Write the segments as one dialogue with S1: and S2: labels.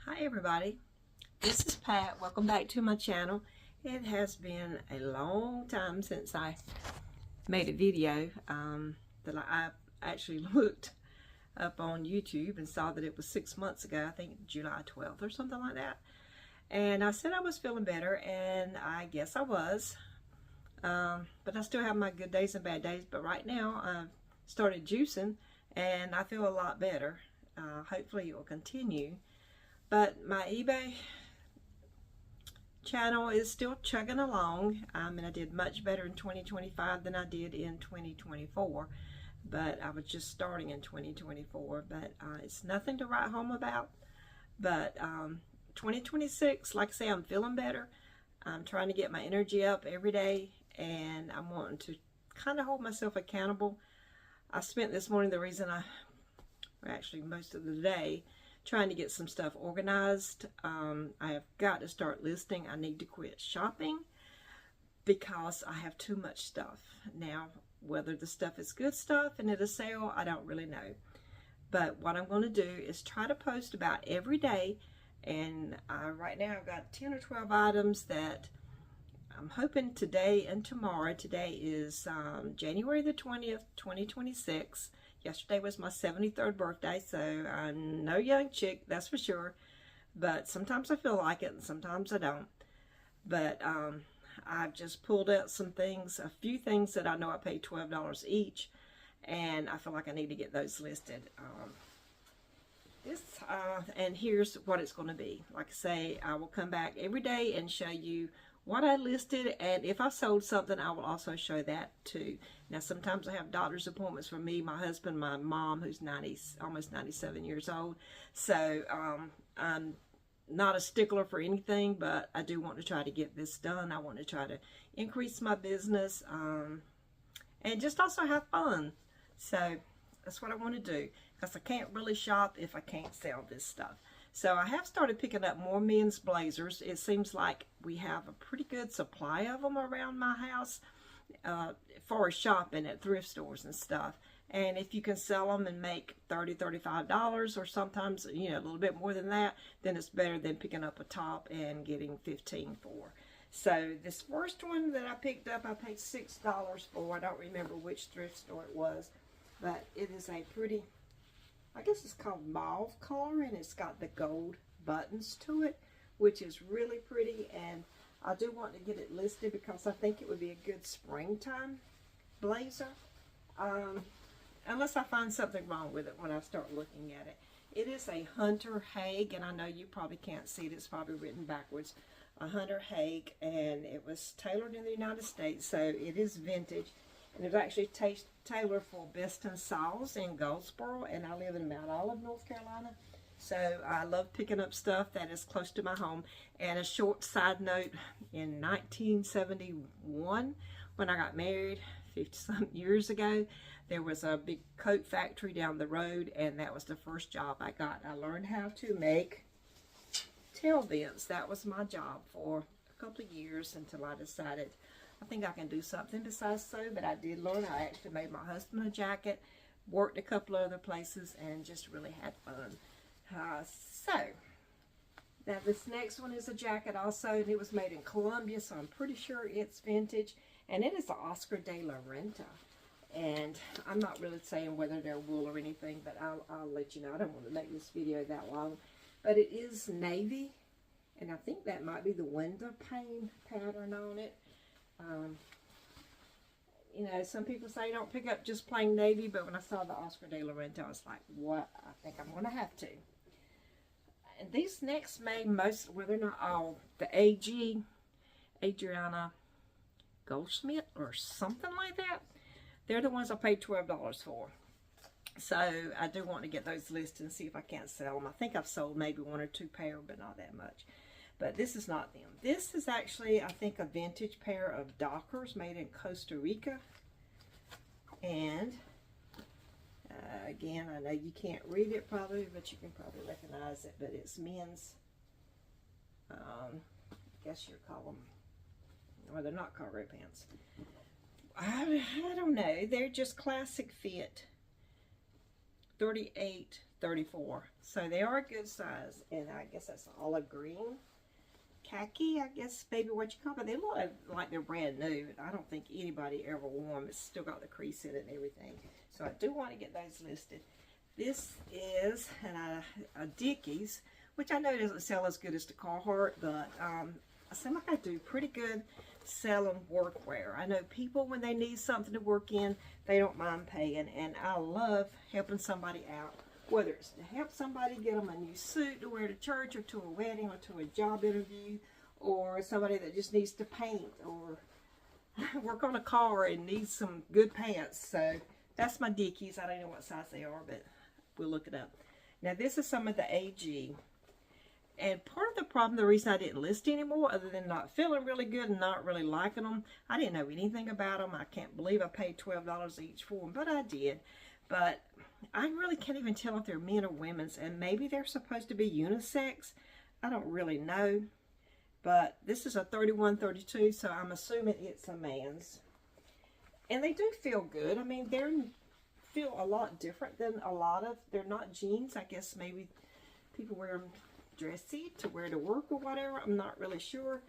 S1: Hi everybody, this is Pat. Welcome back to my channel. It has been a long time since I made a video that I actually looked up on YouTube and saw that it was 6 months ago. I think July 12th or something like that. And I said I was feeling better, and I guess I was. But I still have my good days and bad days. But right now I've started juicing and I feel a lot better. Hopefully it will continue. But my eBay channel is still chugging along. And I did much better in 2025 than I did in 2024. But I was just starting in 2024. But it's nothing to write home about. But 2026, like I say, I'm feeling better. I'm trying to get my energy up every day. And I'm wanting to kind of hold myself accountable. I spent this morning, actually most of the day, trying to get some stuff organized. I have got to start listing. I need to quit shopping because I have too much stuff. Now, whether the stuff is good stuff and it'll sell, I don't really know. But what I'm going to do is try to post about every day. And right now I've got 10 or 12 items that I'm hoping today and tomorrow. Today is January the 20th, 2026. Yesterday was my 73rd birthday, so I'm no young chick, that's for sure. But sometimes I feel like it, and sometimes I don't. But I've just pulled out some things, a few things that I know I paid $12 each, and I feel like I need to get those listed. And here's what it's going to be. Like I say, I will come back every day and show you what I listed, and if I sold something, I will also show that too. Now, sometimes I have doctor's appointments for me, my husband, my mom, who's almost 97 years old. So I'm not a stickler for anything, but I do want to try to get this done. I want to try to increase my business and just also have fun. So that's what I want to do, because I can't really shop if I can't sell this stuff. So I have started picking up more men's blazers. It seems like we have a pretty good supply of them around my house for shopping at thrift stores and stuff. And if you can sell them and make $30, $35, or sometimes, you know, a little bit more than that, then it's better than picking up a top and getting $15 for. So this first one that I picked up, I paid $6 for. I don't remember which thrift store it was, but it is a pretty, I guess it's called mauve color, and it's got the gold buttons to it, which is really pretty. And I do want to get it listed because I think it would be a good springtime blazer. Unless I find something wrong with it when I start looking at it. It is a Hunter Haig, and I know you probably can't see it. It's probably written backwards. A Hunter Haig, and it was tailored in the United States, so it is vintage. And it was actually tailored for Best & Saws in Goldsboro, and I live in Mount Olive, North Carolina. So I love picking up stuff that is close to my home. And a short side note, in 1971, when I got married 50-something years ago, there was a big coat factory down the road, and that was the first job I got. I learned how to make tail vents. That was my job for a couple of years until I decided I think I can do something besides sew, but I did learn. I actually made my husband a jacket, worked a couple of other places, and just really had fun. So, now this next one is a jacket also, and it was made in Colombia, so I'm pretty sure it's vintage, and it is an Oscar de la Renta. And I'm not really saying whether they're wool or anything, but I'll let you know. I don't want to make this video that long, but it is navy, and I think that might be the window pane pattern on it. You know, some people say don't pick up just plain navy, but when I saw the Oscar de la Renta, I was like, what? I think I'm going to have to. And these next made most, well, they're not all, the Adriana Goldsmith or something like that. They're the ones I paid $12 for. So I do want to get those listed and see if I can't sell them. I think I've sold maybe 1 or 2 pair, but not that much. But this is not them. This is actually, I think, a vintage pair of Dockers made in Costa Rica. And, again, I know you can't read it probably, but you can probably recognize it. But it's men's, I guess you'd call them, well, they're not cargo pants. I don't know. They're just classic fit 38, 34. So they are a good size. And I guess that's olive green. Khaki, I guess, maybe what you call it. They look like they're brand new. I don't think anybody ever wore them. It's still got the crease in it and everything. So I do want to get those listed. This is a Dickies, which I know doesn't sell as good as the Carhartt, but I seem like I do pretty good selling workwear. I know people, when they need something to work in, they don't mind paying, and I love helping somebody out, whether it's to help somebody get them a new suit to wear to church or to a wedding or to a job interview, or somebody that just needs to paint or work on a car and needs some good pants. So that's my Dickies. I don't know what size they are, but we'll look it up. Now this is some of the AG. And part of the problem, the reason I didn't list anymore, other than not feeling really good and not really liking them, I didn't know anything about them. I can't believe I paid $12 each for them, but I did. But I really can't even tell if they're men or women's, and maybe they're supposed to be unisex. I don't really know. But this is a 31, 32, so I'm assuming it's a man's. And they do feel good. I mean, they feel a lot different than a lot of, they're not jeans. I guess maybe people wear them dressy to wear to work or whatever. I'm not really sure.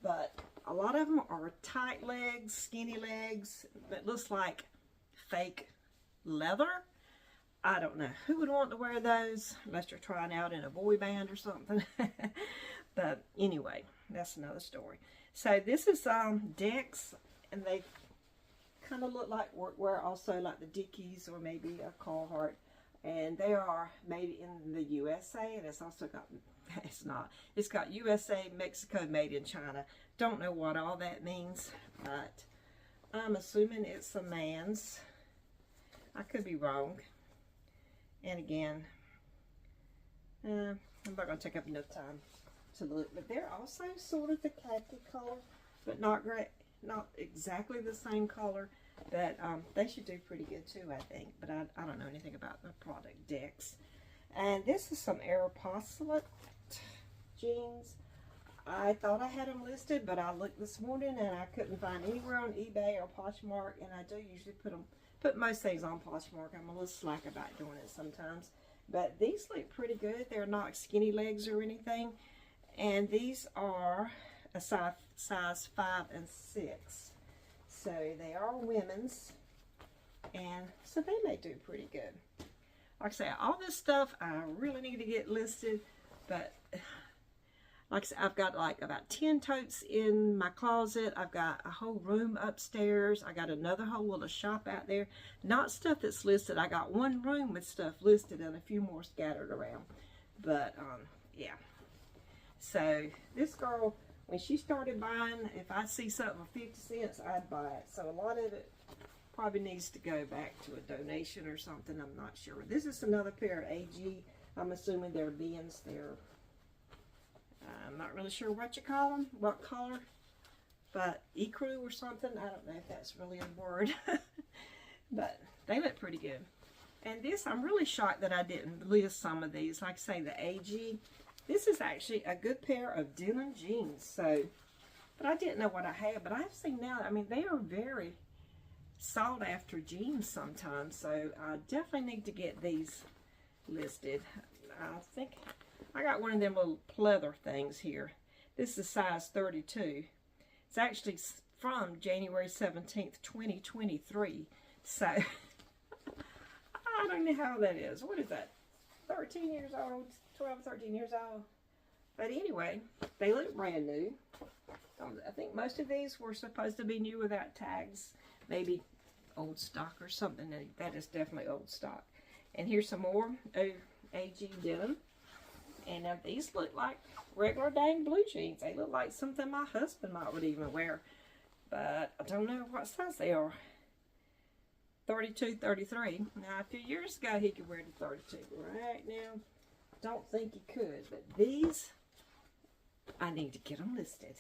S1: But a lot of them are tight legs, skinny legs. That looks like fake leather. I don't know who would want to wear those unless you're trying out in a boy band or something. But anyway, that's another story. So this is Dex, and they kind of look like workwear, also like the Dickies or maybe a Carhartt. And they are made in the USA, and it's also got, it's got USA, Mexico, made in China. Don't know what all that means, but I'm assuming it's a man's. I could be wrong. And again, I'm not going to take up enough time to look, but they're also sort of the khaki color, but not great, not exactly the same color. But they should do pretty good too, I think. But I don't know anything about the product Dex. And this is some Aeropostale jeans. I thought I had them listed, but I looked this morning and I couldn't find anywhere on eBay or Poshmark. And I do usually put most things on Poshmark. I'm a little slack about doing it sometimes. But these look pretty good. They're not skinny legs or anything. And these are a size 5 and 6. So they are women's, and so they may do pretty good. Like I say, all this stuff I really need to get listed, but like I said, I've got like about 10 totes in my closet. I've got a whole room upstairs. I got another whole little shop out there. Not stuff that's listed. I got one room with stuff listed and a few more scattered around. But yeah. So this girl, when she started buying, if I see something for 50 cents, I'd buy it. So a lot of it probably needs to go back to a donation or something. I'm not sure. This is another pair of AG. I'm assuming they're Ben's. They're, I'm not really sure what you call them, what color, but ecru or something. I don't know if that's really a word, but they look pretty good. And this, I'm really shocked that I didn't list some of these. Like I say, the AG. This is actually a good pair of denim jeans. So, but I didn't know what I had. But I've seen now, I mean, they are very sought after jeans sometimes. So I definitely need to get these listed. I think I got one of them little pleather things here. This is size 32. It's actually from January 17th, 2023. So I don't know how that is. What is that? 13 years old, 12, 13 years old. But anyway, they look brand new. I think most of these were supposed to be new without tags. Maybe old stock or something. That is definitely old stock. And here's some more AG denim. And now these look like regular dang blue jeans. They look like something my husband would even wear. But I don't know what size they are. 32, 33. Now, a few years ago, he could wear the 32. Right now, don't think he could. But these, I need to get them listed.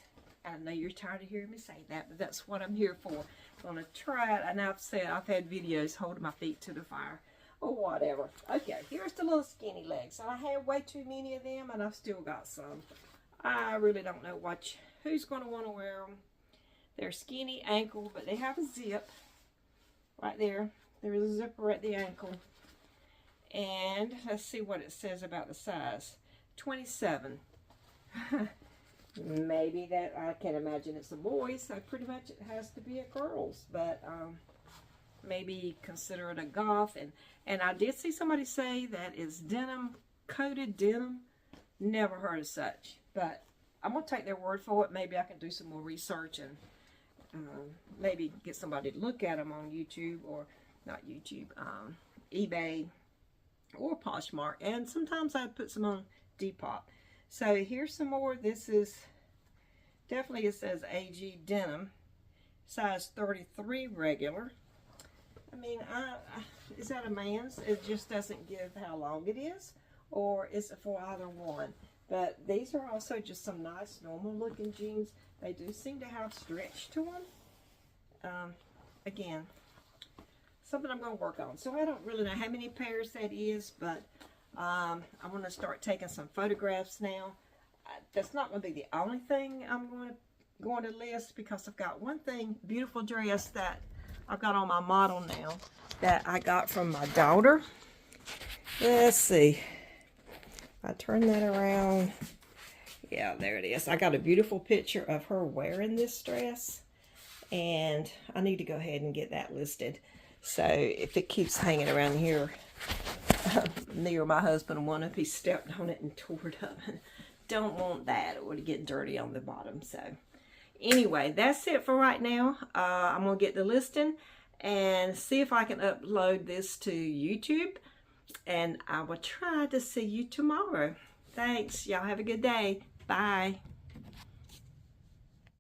S1: I know you're tired of hearing me say that, but that's what I'm here for. I'm going to try it. And I've said I've had videos holding my feet to the fire or whatever. Okay, here's the little skinny legs. I have way too many of them, and I've still got some. I really don't know who's going to want to wear them. They're skinny ankle, but they have a zip. Right there. There is a zipper at the ankle. And let's see what it says about the size. 27. Maybe that, I can't imagine it's a boy, so pretty much it has to be a girl's. But maybe consider it a goth. And I did see somebody say that is denim, coated denim. Never heard of such. But I'm going to take their word for it. Maybe I can do some more research and maybe get somebody to look at them on YouTube, or not YouTube, eBay or Poshmark. And sometimes I put some on Depop. So here's some more. This is definitely, it says AG denim, size 33 regular. I mean, is that a man's? It just doesn't give how long it is, or is it for either one? But these are also just some nice normal looking jeans. They do seem to have stretch to them. Again, something I'm going to work on. So I don't really know how many pairs that is, but I'm going to start taking some photographs now. That's not going to be the only thing I'm going to list, because I've got one thing, beautiful dress that I've got on my model now that I got from my daughter. Let's see. I turn that around. Yeah, there it is. I got a beautiful picture of her wearing this dress, and I need to go ahead and get that listed. So if it keeps hanging around here near my husband, one if he stepped on it and tore it up. Don't want that. It would get dirty on the bottom. So anyway, that's it for right now. I'm going to get the listing and see if I can upload this to YouTube. And I will try to see you tomorrow. Thanks. Y'all have a good day. Bye.